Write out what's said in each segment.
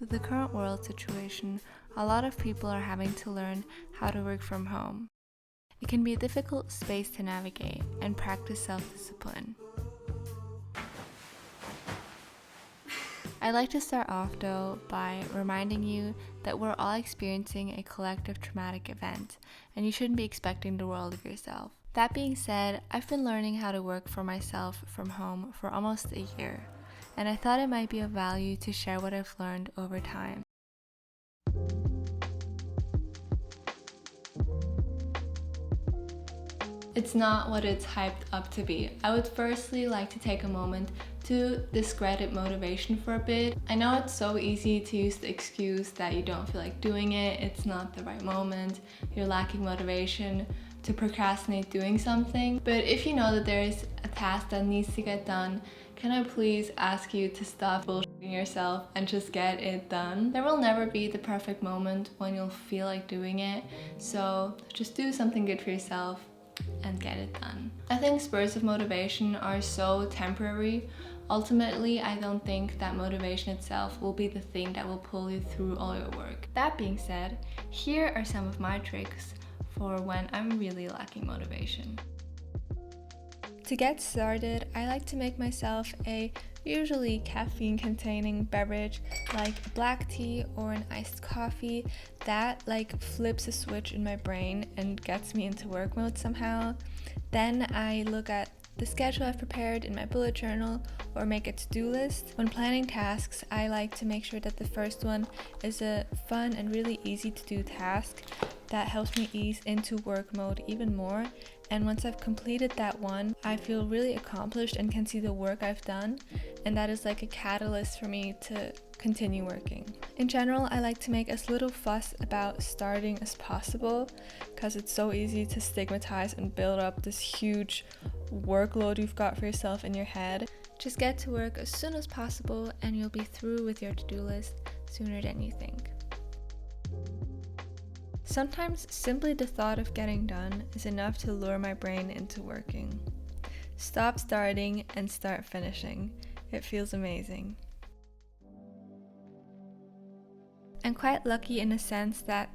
With the current world situation, a lot of people are having to learn how to work from home. It can be a difficult space to navigate and practice self-discipline. I'd like to start off though by reminding you that we're all experiencing a collective traumatic event, and you shouldn't be expecting the world of yourself. That being said, I've been learning how to work for myself from home for almost a year, and I thought it might be of value to share what I've learned over time. It's not what it's hyped up to be. I would firstly like to take a moment to discredit motivation for a bit. I know it's so easy to use the excuse that you don't feel like doing it, it's not the right moment, you're lacking motivation to procrastinate doing something. But if you know that there is a task that needs to get done, can I please ask you to stop bullshitting yourself and just get it done? There will never be the perfect moment when you'll feel like doing it, so just do something good for yourself and get it done. I think spurts of motivation are so temporary. Ultimately, I don't think that motivation itself will be the thing that will pull you through all your work. That being said, here are some of my tricks for when I'm really lacking motivation. To get started, I like to make myself a usually caffeine-containing beverage like black tea or an iced coffee that flips a switch in my brain and gets me into work mode somehow. Then I look at the schedule I've prepared in my bullet journal or make a to-do list. When planning tasks, I like to make sure that the first one is a fun and really easy to do task that helps me ease into work mode even more. And once I've completed that one, I feel really accomplished and can see the work I've done, and that is like a catalyst for me to continue working. In general, I like to make as little fuss about starting as possible because it's so easy to stigmatize and build up this huge workload you've got for yourself in your head. Just get to work as soon as possible and you'll be through with your to-do list sooner than you think. Sometimes simply the thought of getting done is enough to lure my brain into working. Stop starting and start finishing. It feels amazing. I'm quite lucky in a sense that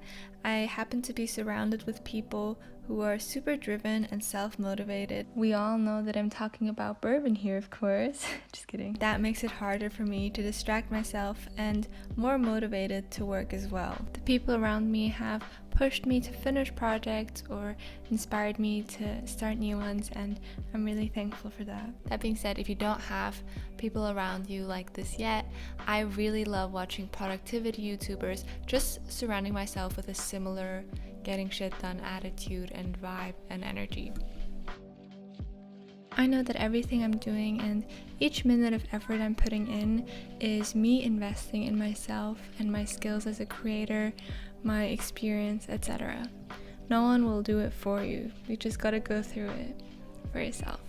I happen to be surrounded with people who are super driven and self-motivated. We all know that I'm talking about bourbon here, of course. Just kidding. That makes it harder for me to distract myself and more motivated to work as well. The people around me have pushed me to finish projects or inspired me to start new ones, and I'm really thankful for that. That being said, if you don't have people around you like this yet, I really love watching productivity YouTubers, just surrounding myself with a similar getting shit done attitude and vibe and energy. I know that everything I'm doing and each minute of effort I'm putting in is me investing in myself and my skills as a creator, my experience, etc. No one will do it for you. You just gotta go through it for yourself.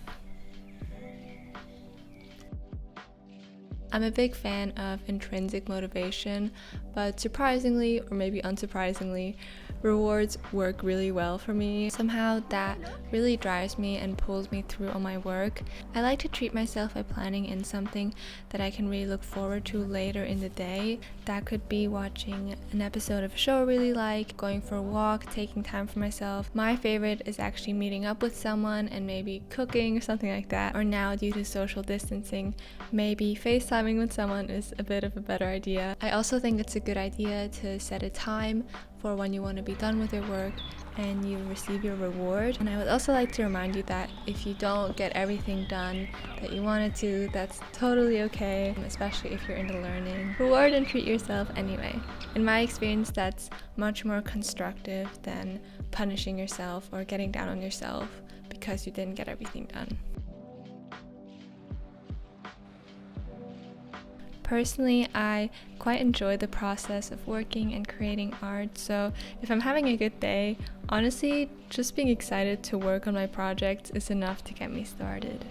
I'm a big fan of intrinsic motivation, but surprisingly, or maybe unsurprisingly, rewards work really well for me. Somehow that really drives me and pulls me through all my work. I like to treat myself by planning in something that I can really look forward to later in the day. That could be watching an episode of a show I really like, going for a walk, taking time for myself. My favorite is actually meeting up with someone and maybe cooking or something like that. Or now, due to social distancing, maybe FaceTiming with someone is a bit of a better idea. I also think it's a good idea to set a time for when you want to be done with your work and you receive your reward. And I would also like to remind you that if you don't get everything done that you wanted to, that's totally okay, especially if you're into learning. Reward and treat yourself anyway. In my experience, that's much more constructive than punishing yourself or getting down on yourself because you didn't get everything done. Personally, I quite enjoy the process of working and creating art, so if I'm having a good day, honestly, just being excited to work on my project is enough to get me started.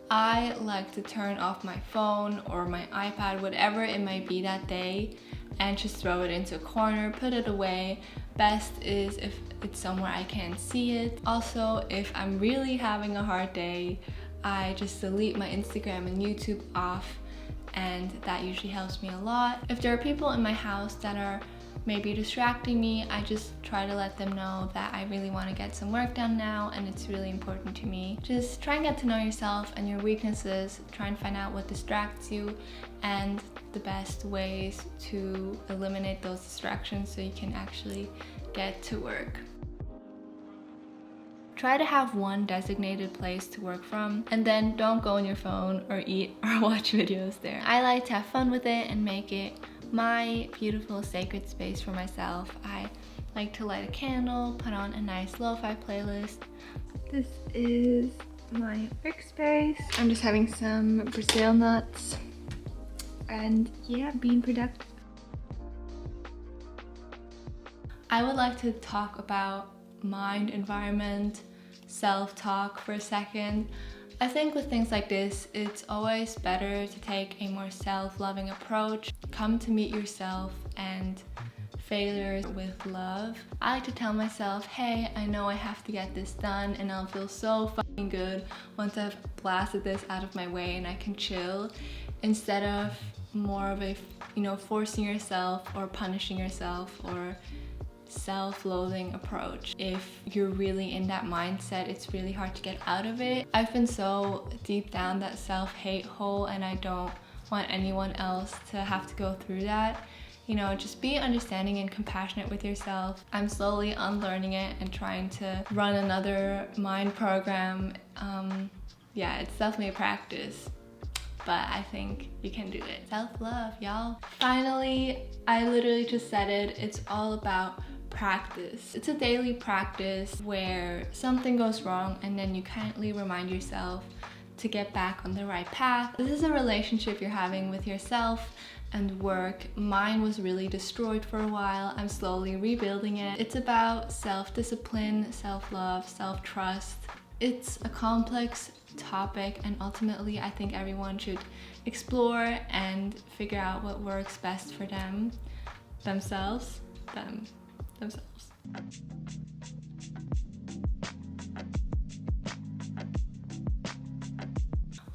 I like to turn off my phone or my iPad, whatever it might be that day, and just throw it into a corner, put it away. Best is if it's somewhere I can't see it. Also, if I'm really having a hard day, I just delete my Instagram and YouTube off, and that usually helps me a lot. If there are people in my house that are maybe distracting me, I just try to let them know that I really want to get some work done now and it's really important to me. Just try and get to know yourself and your weaknesses, try and find out what distracts you and the best ways to eliminate those distractions so you can actually get to work. Try to have one designated place to work from, and then don't go on your phone or eat or watch videos there. I like to have fun with it and make it my beautiful sacred space for myself. I like to light a candle, put on a nice lo-fi playlist. This is my workspace. I'm just having some Brazil nuts and yeah, being productive. I would like to talk about mind, environment, self-talk for a second. I think with things like this, it's always better to take a more self-loving approach. Come to meet yourself and failures with love. I like to tell myself, hey, I know I have to get this done and I'll feel so fucking good once I've blasted this out of my way and I can chill, instead of more of a, forcing yourself or punishing yourself or self-loathing approach. If you're really in that mindset, it's really hard to get out of it. I've been so deep down that self-hate hole and I don't want anyone else to have to go through that. Just be understanding and compassionate with yourself. I'm slowly unlearning it and trying to run another mind program. Yeah, it's definitely a practice, but I think you can do it. Self-love, y'all. Finally, I literally just said it. It's all about practice. It's a daily practice where something goes wrong and then you kindly remind yourself to get back on the right path. This is a relationship you're having with yourself and work. Mine was really destroyed for a while. I'm slowly rebuilding it. It's about self-discipline, self-love, self-trust. It's a complex topic and ultimately I think everyone should explore and figure out what works best for themselves.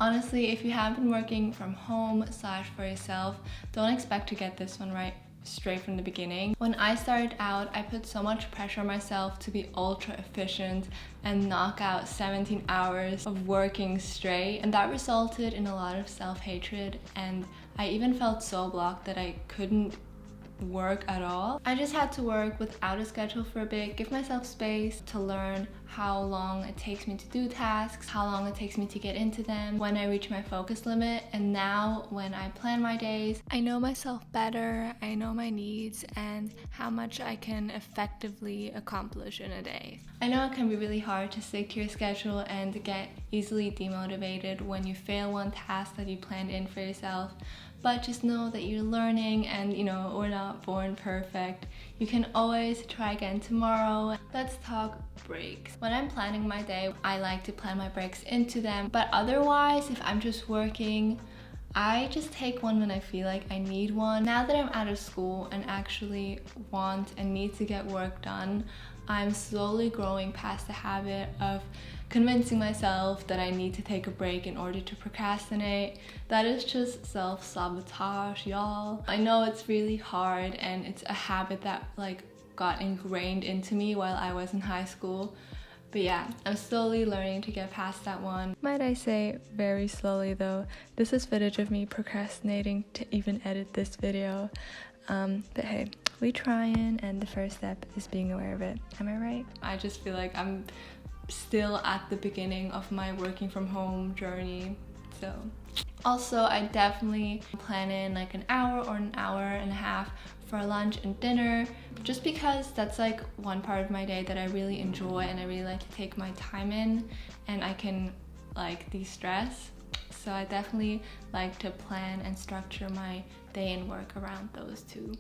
Honestly, if you have been working from home / for yourself, don't expect to get this one right straight from the beginning. When I started out, I put so much pressure on myself to be ultra efficient and knock out 17 hours of working straight, and that resulted in a lot of self-hatred, and I even felt so blocked that I couldn't work at all. I just had to work without a schedule for a bit, give myself space to learn how long it takes me to do tasks, how long it takes me to get into them, when I reach my focus limit, and now when I plan my days, I know myself better, I know my needs and how much I can effectively accomplish in a day. I know it can be really hard to stick to your schedule and get easily demotivated when you fail one task that you planned in for yourself, but just know that you're learning and we're not born perfect. You can always try again tomorrow. Let's talk breaks. When I'm planning my day, I like to plan my breaks into them, but otherwise, if I'm just working, I just take one when I feel like I need one. Now that I'm out of school and actually want and need to get work done, I'm slowly growing past the habit of convincing myself that I need to take a break in order to procrastinate. That is just self-sabotage, y'all. I know it's really hard and it's a habit that got ingrained into me while I was in high school. But yeah, I'm slowly learning to get past that one. Might I say very slowly though. This is footage of me procrastinating to even edit this video. But hey, we trying, and the first step is being aware of it. Am I right? I just feel like I'm still at the beginning of my working from home journey. So also, I definitely plan in an hour or an hour and a half for lunch and dinner, just because that's one part of my day that I really enjoy and I really like to take my time in, and I can de-stress. So I definitely like to plan and structure my day and work around those two.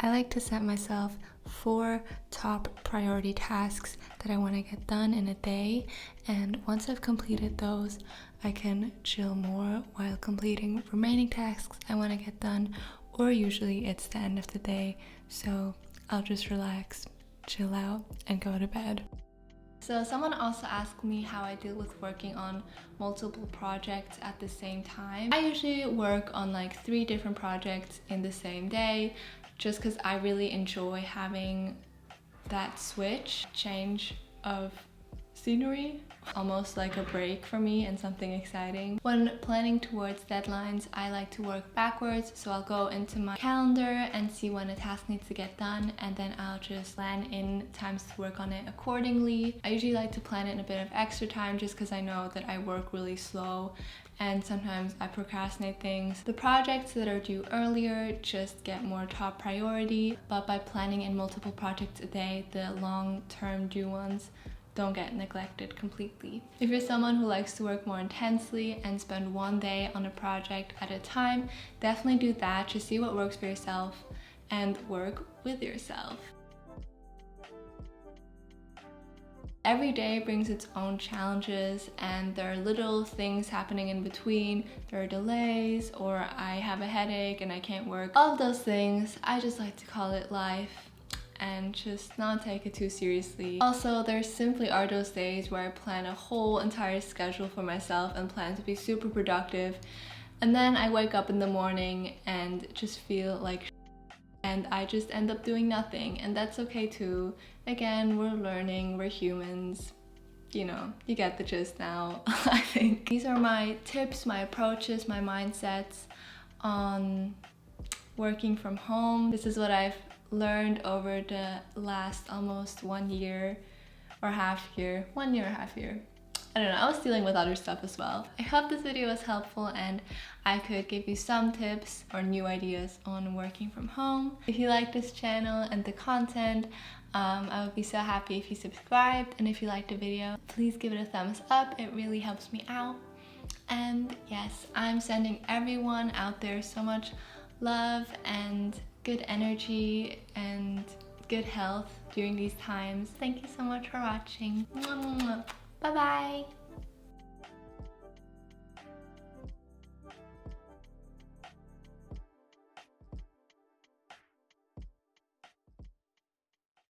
I like to set myself 4 top priority tasks that I want to get done in a day, and once I've completed those, I can chill more while completing remaining tasks I want to get done, or usually it's the end of the day, so I'll just relax, chill out, and go to bed. So someone also asked me how I deal with working on multiple projects at the same time. I usually work on like 3 different projects in the same day, just because I really enjoy having that change of scenery, almost like a break for me and something exciting. When planning towards deadlines, I like to work backwards, so I'll go into my calendar and see when a task needs to get done, and then I'll just plan in times to work on it accordingly. I usually like to plan in a bit of extra time just because I know that I work really slow and sometimes I procrastinate things. The projects that are due earlier just get more top priority, but by planning in multiple projects a day, the long-term due ones don't get neglected completely. If you're someone who likes to work more intensely and spend one day on a project at a time, definitely do that to see what works for yourself and work with yourself. Every day brings its own challenges, and there are little things happening in between. There are delays, or I have a headache and I can't work. All of those things, I just like to call it life and just not take it too seriously. Also, there simply are those days where I plan a whole entire schedule for myself and plan to be super productive, and then I wake up in the morning and just feel like and I just end up doing nothing, and that's okay too. Again, we're learning, we're humans, you know, you get the gist now. I think these are my tips, my approaches, my mindsets on working from home. This is what I've learned over the last almost 1 year or half year. 1 year or half year. I don't know, I was dealing with other stuff as well. I hope this video was helpful and I could give you some tips or new ideas on working from home. If you like this channel and the content, I would be so happy if you subscribed, and if you liked the video, please give it a thumbs up. It really helps me out. And yes, I'm sending everyone out there so much love and good energy and good health during these times. Thank you so much for watching. Bye bye.